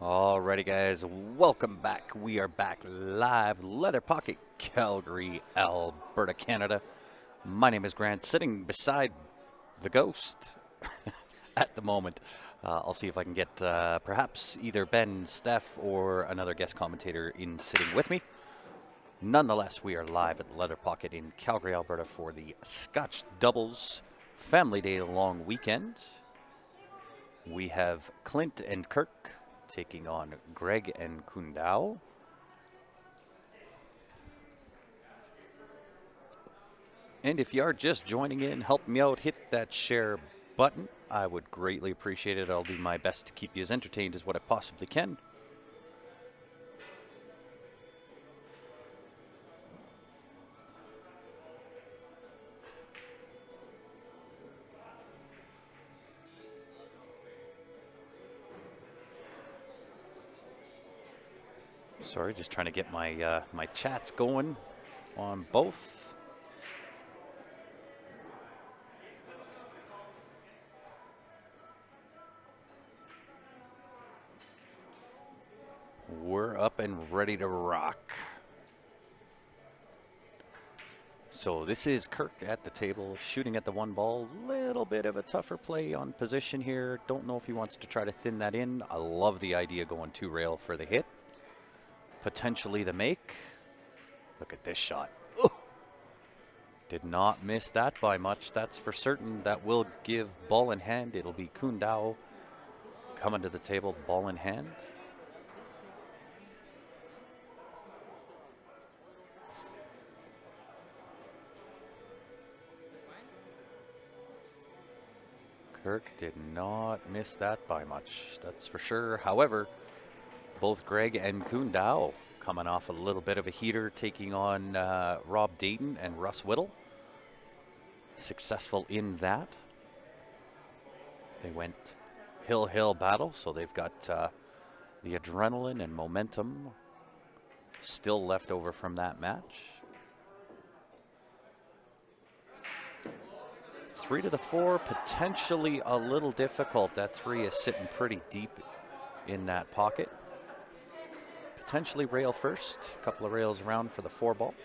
Alrighty, guys, welcome back. We are back live, Leather Pocket, Calgary, Alberta, Canada. My name is Grant, sitting beside the ghost at the moment. I'll see if I can get perhaps either Ben, Steph, or another guest commentator in sitting with me. Nonetheless, we are live at Leather Pocket in Calgary, Alberta for the Scotch Doubles Family Day long weekend. We have Clint and Kirk taking on Greg and Kundao. And if you are just joining in, help me out, hit that share button. I would greatly appreciate it. I'll do my best to keep you as entertained as what I possibly can. Sorry, just trying to get my my chats going on both. We're up and ready to rock. So this is Kirk at the table, shooting at the one ball. Little bit of a tougher play on position here. Don't know if he wants to try to thin that in. I love the idea going two rail for the hit. Potentially the make. Look at this shot. Oh. Did not miss that by much, that's for certain. That will give ball in hand. It'll be Kundao coming to the table, ball in hand. Kirk did not miss that by much, that's for sure. However, both Greg and Kundao coming off a little bit of a heater, taking on Rob Dayton and Russ Whittle. Successful in that. They went hill battle, so they've got the adrenaline and momentum still left over from that match. 3 to the 4, potentially a little difficult. That 3 is sitting pretty deep in that pocket. Potentially rail first, a couple of rails around for the 4 ball.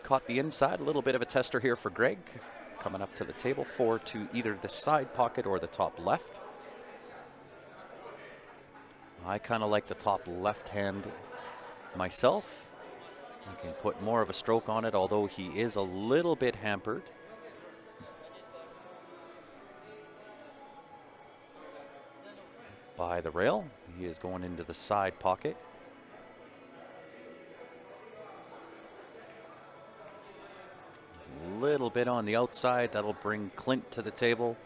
Caught the inside, a little bit of a tester here for Greg. Coming up to the table, 4 to either the side pocket or the top left. I kind of like the top left hand myself. I can put more of a stroke on it, although he is a little bit hampered. By the rail, he is going into the side pocket. Little bit on the outside, that'll bring Clint to the table.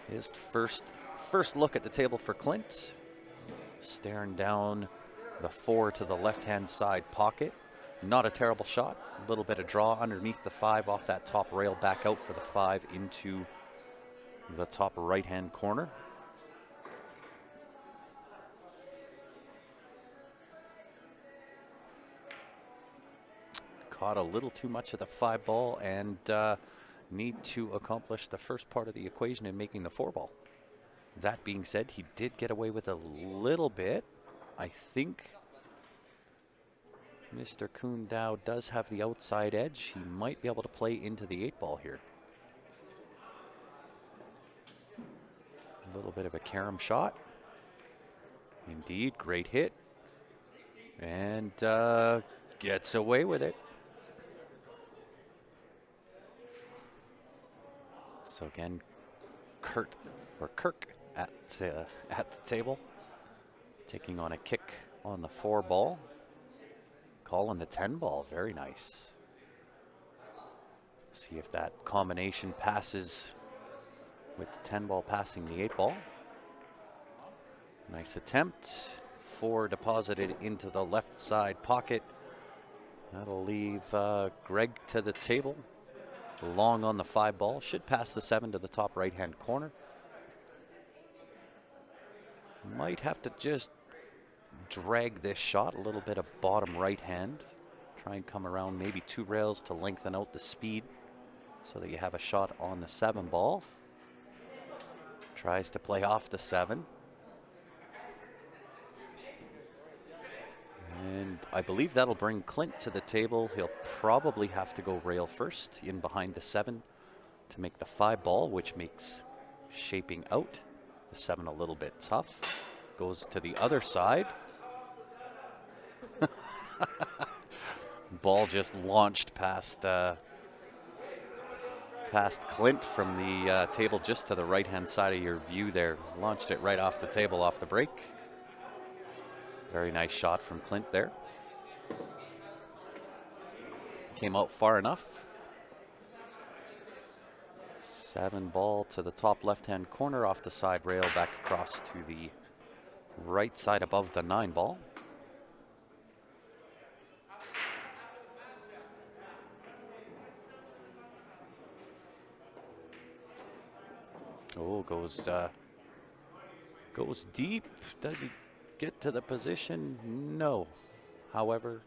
His first look at the table for Clint. Staring down the 4 to the left-hand side pocket. Not a terrible shot. A little bit of draw underneath the 5 off that top rail, back out for the 5 into the top right-hand corner. Caught a little too much of the 5 ball and need to accomplish the first part of the equation in making the 4 ball. That being said, he did get away with a little bit. I think Mr. Kundao does have the outside edge. He might be able to play into the 8 ball here. A little bit of a carom shot. Indeed, great hit. And gets away with it. So again, Kirk at the table, taking on a kick on the 4 ball. Calling the 10 ball, very nice. See if that combination passes with the 10 ball passing the 8 ball. Nice attempt. 4 deposited into the left side pocket. That'll leave Greg to the table. Long on the 5 ball, should pass the 7 to the top right hand corner. Might have to just drag this shot, a little bit of bottom right hand. Try and come around maybe 2 rails to lengthen out the speed so that you have a shot on the 7 ball. Tries to play off the 7. And I believe that'll bring Clint to the table. He'll probably have to go rail first in behind the 7 to make the 5 ball, which makes shaping out the 7 a little bit tough. Goes to the other side. Ball just launched past Clint from the table just to the right-hand side of your view there. Launched it right off the table, off the break. Very nice shot from Clint there. Came out far enough. 7 ball to the top left-hand corner off the side rail, back across to the right side above the 9 ball. Oh, goes deep. Does he get to the position? No. However,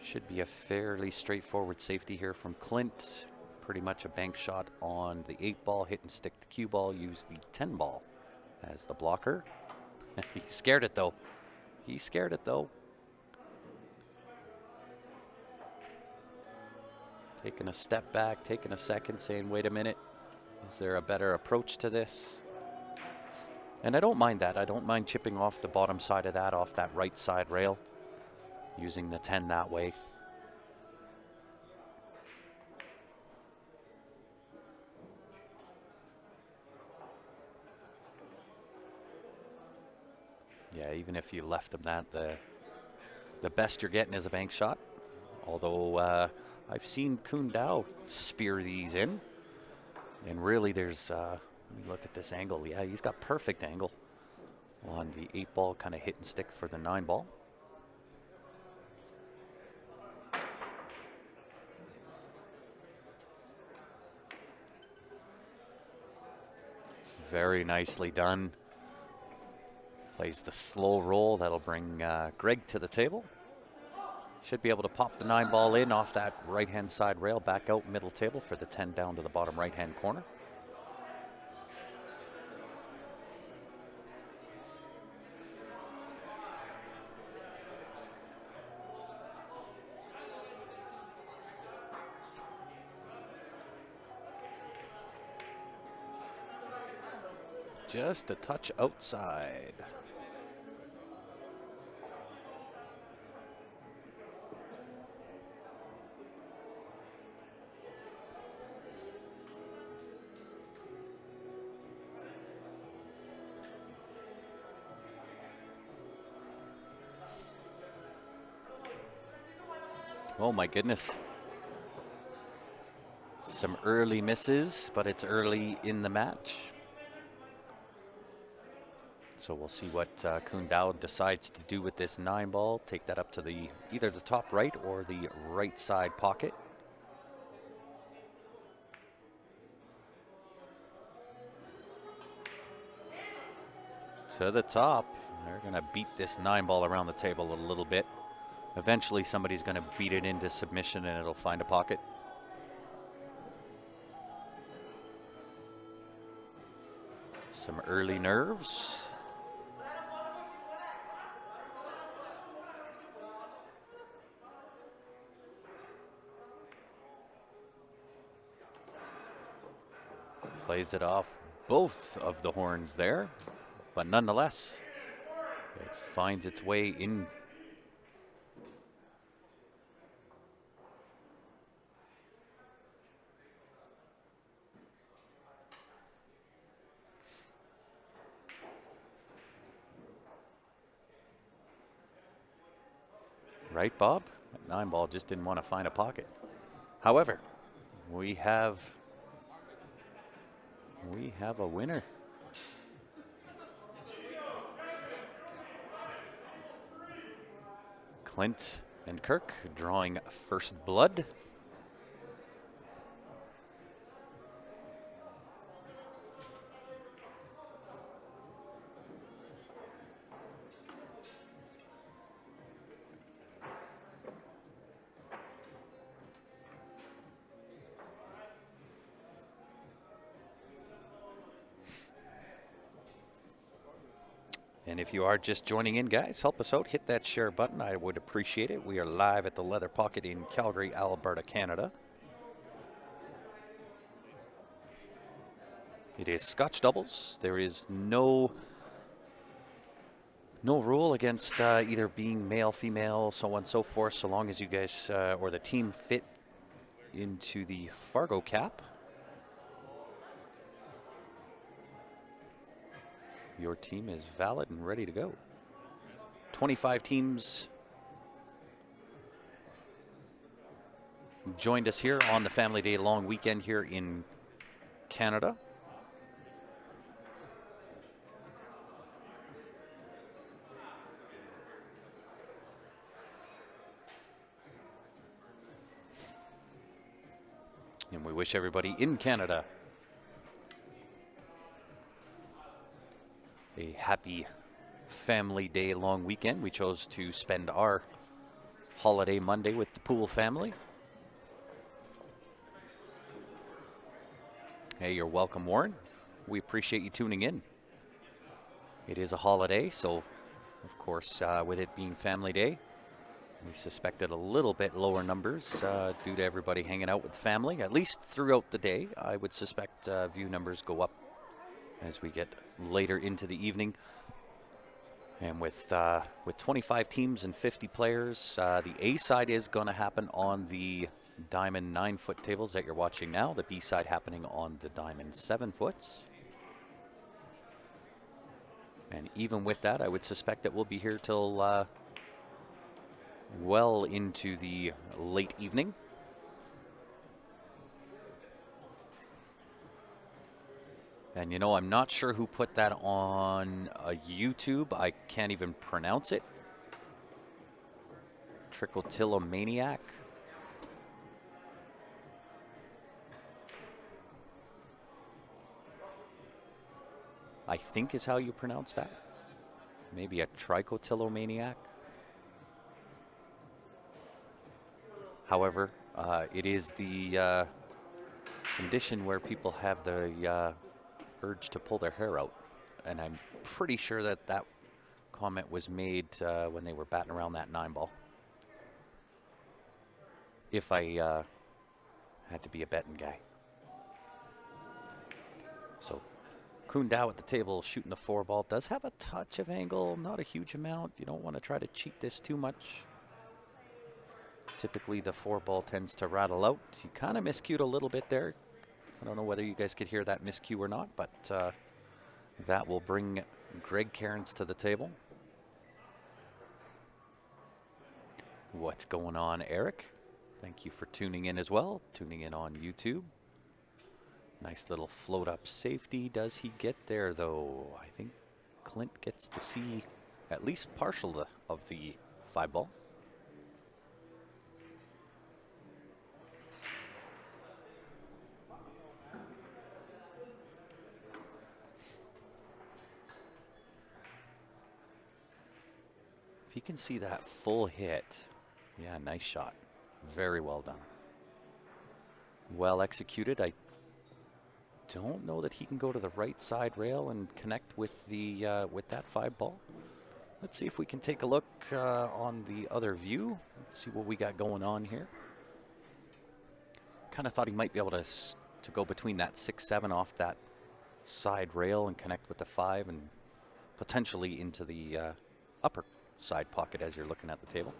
should be a fairly straightforward safety here from Clint. Pretty much a bank shot on the 8 ball, hit and stick the cue ball, use the 10 ball as the blocker. He scared it though. He scared it though. Taking a step back, taking a second, saying, wait a minute, is there a better approach to this? And I don't mind that. I don't mind chipping off the bottom side of that, off that right side rail, using the 10 that way. Yeah, even if you left them that, the best you're getting is a bank shot. Although I've seen Kun Dao spear these in. And really there's, let me look at this angle. Yeah, he's got perfect angle on the 8 ball, kind of hit and stick for the 9 ball. Very nicely done. Plays the slow roll. That'll bring Greg to the table. Should be able to pop the 9 ball in off that right-hand side rail, back out middle table for the 10 down to the bottom right-hand corner. Just a touch outside. Oh my goodness. Some early misses, but it's early in the match. So we'll see what Kun Dao decides to do with this 9 ball. Take that up to the either the top right or the right side pocket. To the top. They're going to beat this 9 ball around the table a little bit. Eventually somebody's going to beat it into submission and it'll find a pocket. Some early nerves. Plays it off both of the horns there, but nonetheless, it finds its way in. Right, Bob? That 9 ball just didn't want to find a pocket. However, we have a winner. Clint and Kirk drawing first blood. And if you are just joining in, guys, help us out. Hit that share button. I would appreciate it. We are live at the Leather Pocket in Calgary, Alberta, Canada. It is Scotch doubles. There is no rule against either being male, female, so on and so forth, so long as you guys or the team fit into the Fargo cap. Your team is valid and ready to go. 25 teams joined us here on the Family Day long weekend here in Canada. And we wish everybody in Canada a happy Family Day long weekend. We chose to spend our holiday Monday with the Pool family. Hey, you're welcome, Warren. We appreciate you tuning in. It is a holiday, so of course, with it being Family Day, we suspected a little bit lower numbers due to everybody hanging out with the family. At least throughout the day, I would suspect view numbers go up as we get later into the evening. And with 25 teams and 50 players, the A side is going to happen on the Diamond 9-foot tables that you're watching now. The B side happening on the Diamond 7-foots. And even with that, I would suspect that we'll be here till well into the late evening. And you know, I'm not sure who put that on YouTube. I can't even pronounce it. Trichotillomaniac. I think is how you pronounce that. Maybe a trichotillomaniac. However, it is the condition where people have the urge to pull their hair out. And I'm pretty sure that that comment was made when they were batting around that 9-ball. If I had to be a betting guy. So Kun Dao at the table shooting the 4-ball. Does have a touch of angle, not a huge amount. You don't want to try to cheat this too much. Typically the 4-ball tends to rattle out. He kind of miscued a little bit there. I don't know whether you guys could hear that miscue or not, but that will bring Greg Cairns to the table. What's going on, Eric? Thank you for tuning in as well, tuning in on YouTube. Nice little float up safety. Does he get there though? I think Clint gets to see at least partial of the 5-ball. If he can see that full hit, yeah, nice shot. Very well done. Well executed. I don't know that he can go to the right side rail and connect with the with that 5-ball. Let's see if we can take a look on the other view. Let's see what we got going on here. Kind of thought he might be able to go between that 6-7 off that side rail and connect with the 5 and potentially into the upper side pocket as you're looking at the table.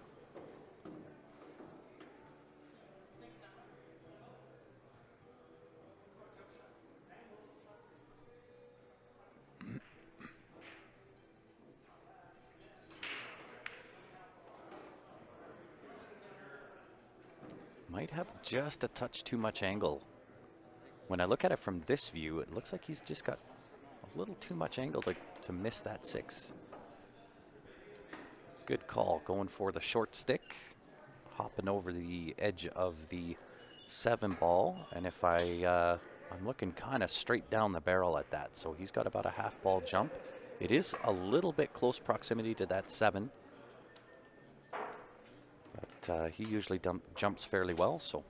Might have just a touch too much angle. When I look at it from this view, it looks like he's just got a little too much angle to miss that 6. Good call, going for the short stick, hopping over the edge of the 7-ball, and if I'm looking kind of straight down the barrel at that, so he's got about a half-ball jump. It is a little bit close proximity to that 7. But he usually jumps fairly well, so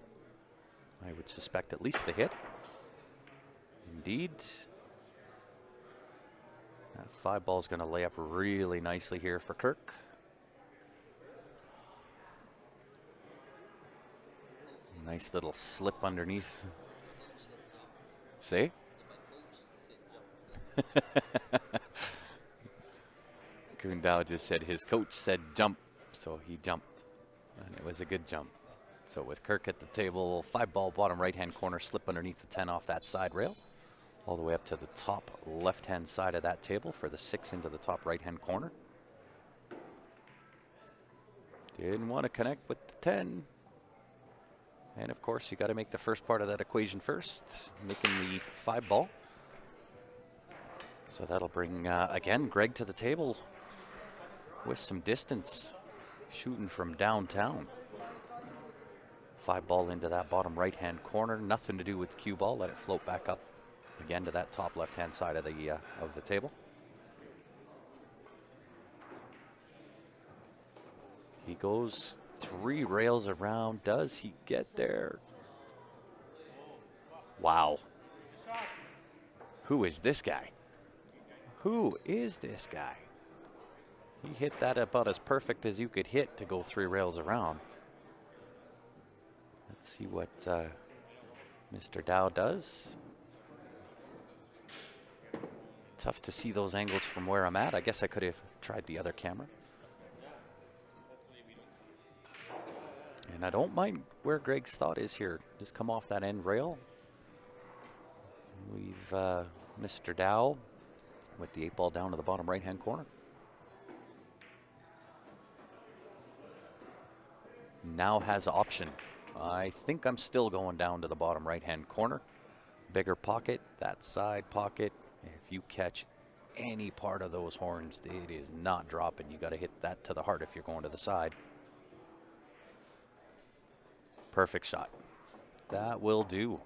I would suspect at least the hit. Indeed. That 5 ball is going to lay up really nicely here for Kirk. Nice little slip underneath. See? Kundao just said his coach said jump, so he jumped. And it was a good jump. So with Kirk at the table, 5 ball, bottom right-hand corner, slip underneath the 10 off that side rail. All the way up to the top left-hand side of that table for the 6 into the top right-hand corner. Didn't want to connect with the 10. And of course, you got to make the first part of that equation first, making the 5 ball. So that'll bring, again, Greg to the table with some distance, shooting from downtown. 5 ball into that bottom right-hand corner. Nothing to do with the cue ball. Let it float back up again to that top left-hand side of the table. He goes 3 rails around. Does he get there? Wow. Who is this guy? Who is this guy? He hit that about as perfect as you could hit to go 3 rails around. Let's see what Mr. Dow does. Tough to see those angles from where I'm at. I guess I could have tried the other camera. And I don't mind where Greg's thought is here. Just come off that end rail. We've Mr. Dow with the 8 ball down to the bottom right-hand corner. Now has option. I think I'm still going down to the bottom right-hand corner. Bigger pocket, that side pocket. If you catch any part of those horns, it is not dropping. You got to hit that to the heart if you're going to the side. Perfect shot. That will do.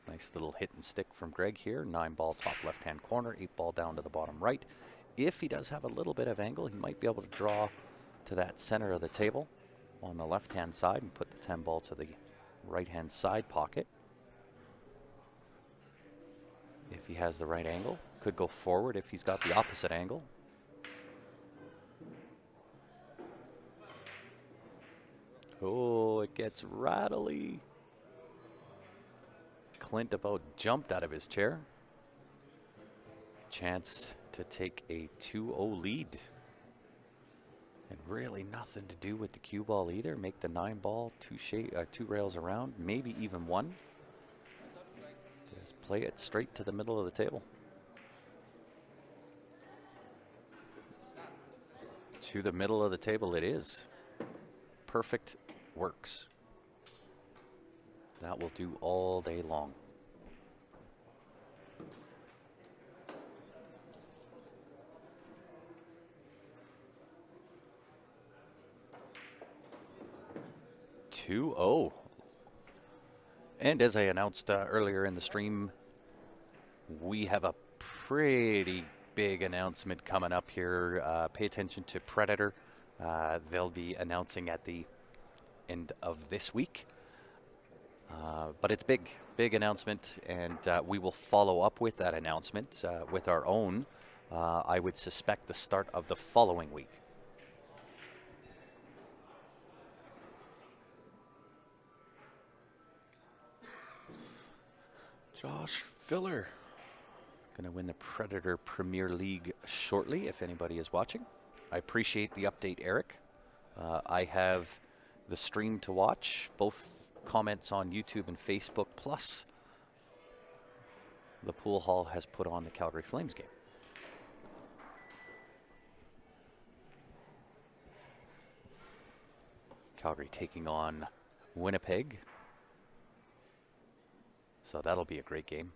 Nice little hit and stick from Greg here. 9 ball top left-hand corner, 8 ball down to the bottom right. If he does have a little bit of angle, he might be able to draw to that center of the table on the left-hand side and put the 10 ball to the right-hand side pocket. If he has the right angle, could go forward if he's got the opposite angle. Oh, it gets rattly. Clint about jumped out of his chair. Chance to take a 2-0 lead. And really nothing to do with the cue ball either. Make the 9 ball, 2 rails around, maybe even 1. Just play it straight to the middle of the table. To the middle of the table it is. Perfect works. That will do all day long. And as I announced earlier in the stream, we have a pretty big announcement coming up here. Pay attention to Predator. They'll be announcing at the end of this week. But it's big announcement, and we will follow up with that announcement with our own, I would suspect, the start of the following week. Josh Filler going to win the Predator Premier League shortly, if anybody is watching. I appreciate the update, Eric. I have the stream to watch, both comments on YouTube and Facebook, plus the pool hall has put on the Calgary Flames game. Calgary taking on Winnipeg. So that'll be a great game.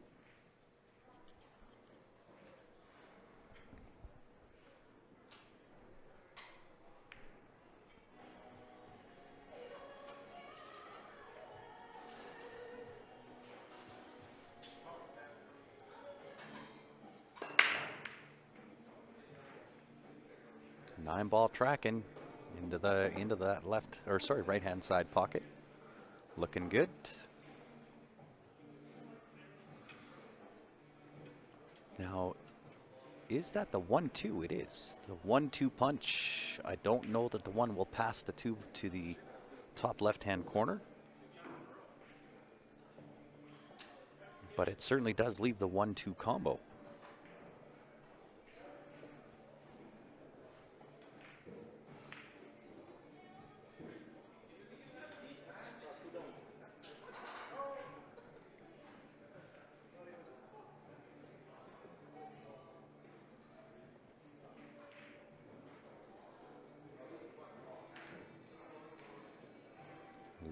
Nine ball tracking into that right hand side pocket. Looking good. Now, Is that the 1-2? It is. The 1-2 punch. I don't know that the one will pass the 2 to the top left-hand corner. But it certainly does leave the 1-2 combo.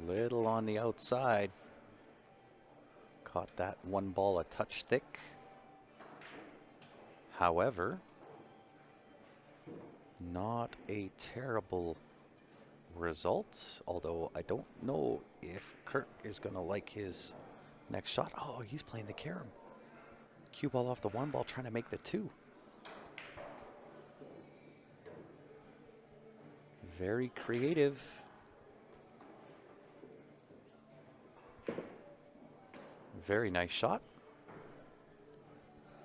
Little on the outside. Caught that one ball a touch thick. However, not a terrible result, although I don't know if Kirk is going to like his next shot. Oh, he's playing the carom. Cue ball off the one ball, trying to make the 2. Very creative. Very nice shot.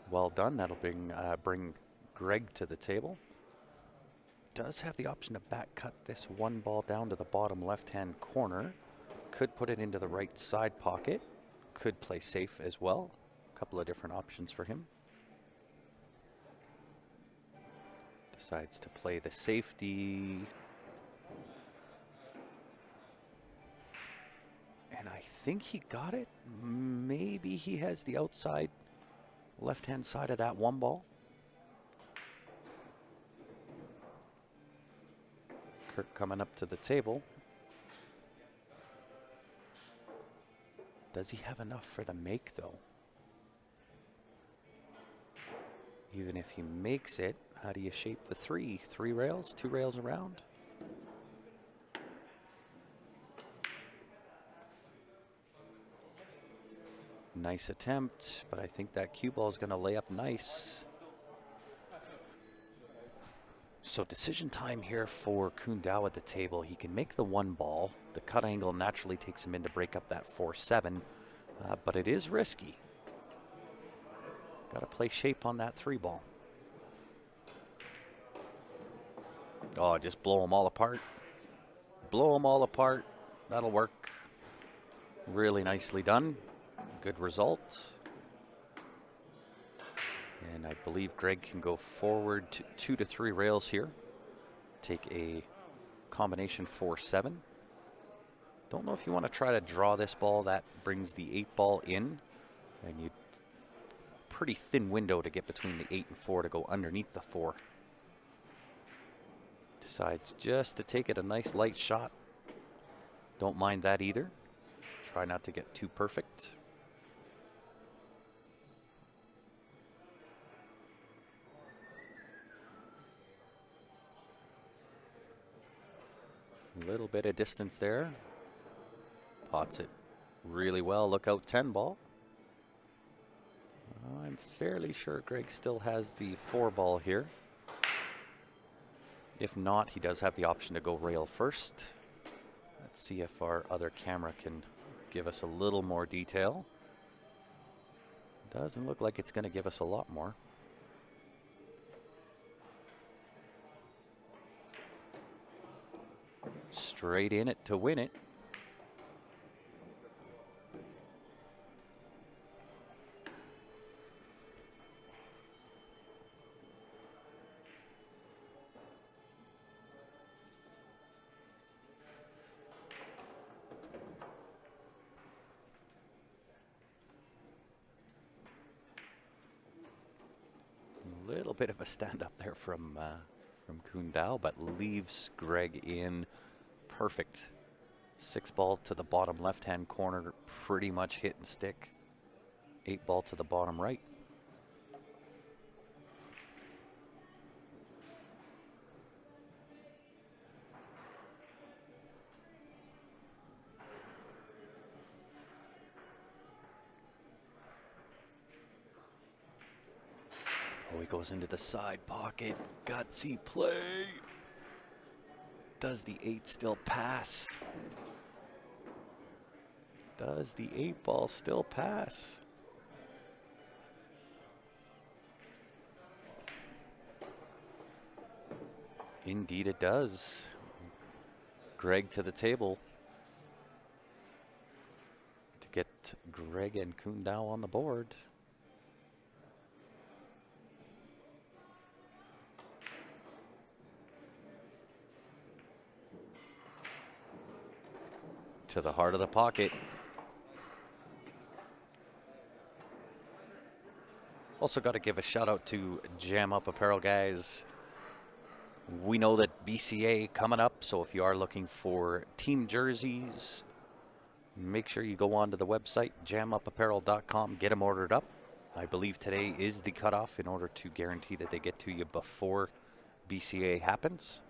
Well done. That'll bring Greg to the table. Does have the option to back cut this one ball down to the bottom left-hand corner. Could put it into the right side pocket. Could play safe as well. A couple of different options for him. Decides to play the safety. And I think he got it. Maybe he has the outside left-hand side of that one ball. Kirk coming up to the table. Does he have enough for the make, though? Even if he makes it, how do you shape the 3? 3 rails, 2 rails around? Nice attempt, but I think that cue ball is going to lay up nice. So decision time here for Kundao at the table. He can make the 1 ball. The cut angle naturally takes him in to break up that 4-7, but it is risky. Got to play shape on that 3 ball. Oh, just blow them all apart. Blow them all apart. That'll work. Really nicely done. Good result. And I believe Greg can go forward to 2 to 3 rails here. Take a combination 4-7. Don't know if you want to try to draw this ball. That brings the 8 ball in. And you pretty thin window to get between the 8 and 4 to go underneath the 4. Decides just to take it a nice light shot. Don't mind that either. Try not to get too perfect. A little bit of distance there. Pots it really well. Look out, 10 ball. I'm fairly sure Greg still has the 4 ball here. If not, he does have the option to go rail first. Let's see if our other camera can give us a little more detail. Doesn't look like it's going to give us a lot more. Straight in it to win it. A little bit of a stand up there from Kundao, but leaves Greg in perfect. 6 ball to the bottom left-hand corner, pretty much hit and stick. 8 ball to the bottom right. Oh, he goes into the side pocket. Gutsy play. Does the 8 still pass? Does the 8 ball still pass? Indeed it does. Greg to the table to get Greg and Kundao on the board. To the heart of the pocket. Also got to give a shout out to Jam Up Apparel guys. We know that BCA coming up, so if you are looking for team jerseys, make sure you go onto the website, jamupapparel.com, get them ordered up. I believe today is the cutoff in order to guarantee that they get to you before BCA happens.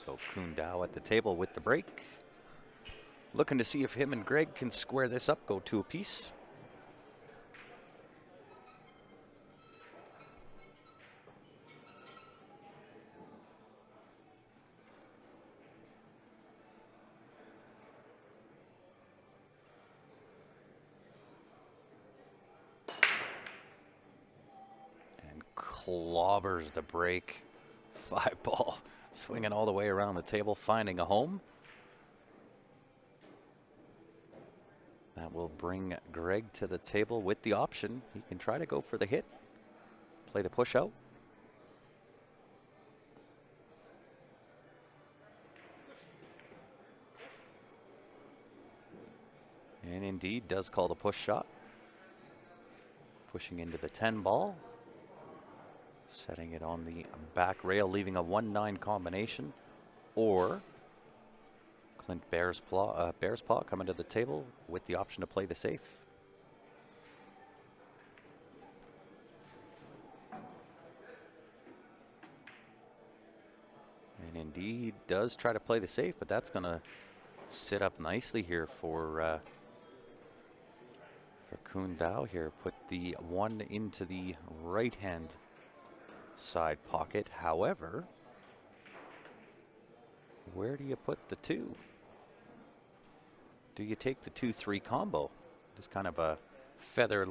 So Kundao at the table with the break. Looking to see if him and Greg can square this up, go 2 apiece. And clobbers the break. 5-ball. Swinging all the way around the table, finding a home. That will bring Greg to the table with the option. He can try to go for the hit, play the push out. And indeed does call the push shot. Pushing into the 10-ball. Setting it on the back rail, leaving a 1-9 combination. Or Clint Bear's Paw coming to the table with the option to play the safe. And indeed does try to play the safe, but that's going to sit up nicely here for Kundao here. Put the 1 into the right-hand side pocket. However, where do you put the 2? Do you take the 2-3 combo? Just kind of a feather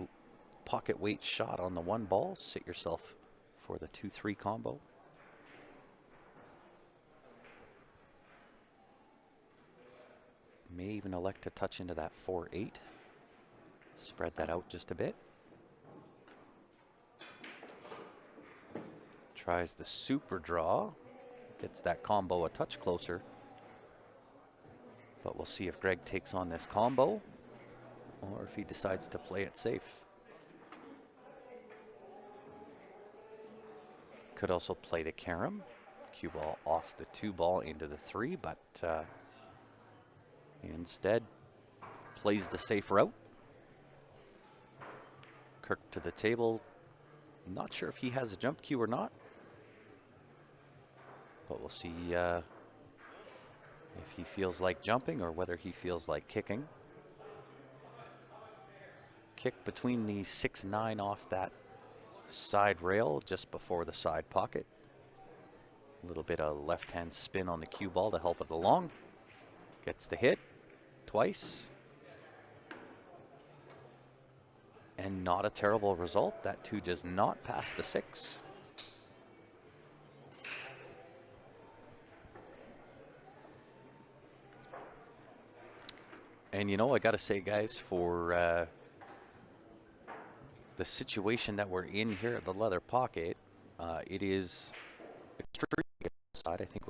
pocket weight shot on the 1 ball. Sit yourself for the 2-3 combo. May even elect to touch into that 4-8. Spread that out just a bit. Tries the super draw. Gets that combo a touch closer. But we'll see if Greg takes on this combo or if he decides to play it safe. Could also play the carom. Cue ball off the 2 ball into the 3, but instead plays the safe route. Kirk to the table. Not sure if he has a jump cue or not. But we'll see if he feels like jumping or whether he feels like kicking. Kick between the 6-9 off that side rail just before the side pocket. A little bit of left-hand spin on the cue ball to help it along. Gets the hit twice. And not a terrible result. That 2 does not pass the 6. And you know, I got to say, guys, for the situation that we're in here at the leather pocket, it is extremely good side. I think we're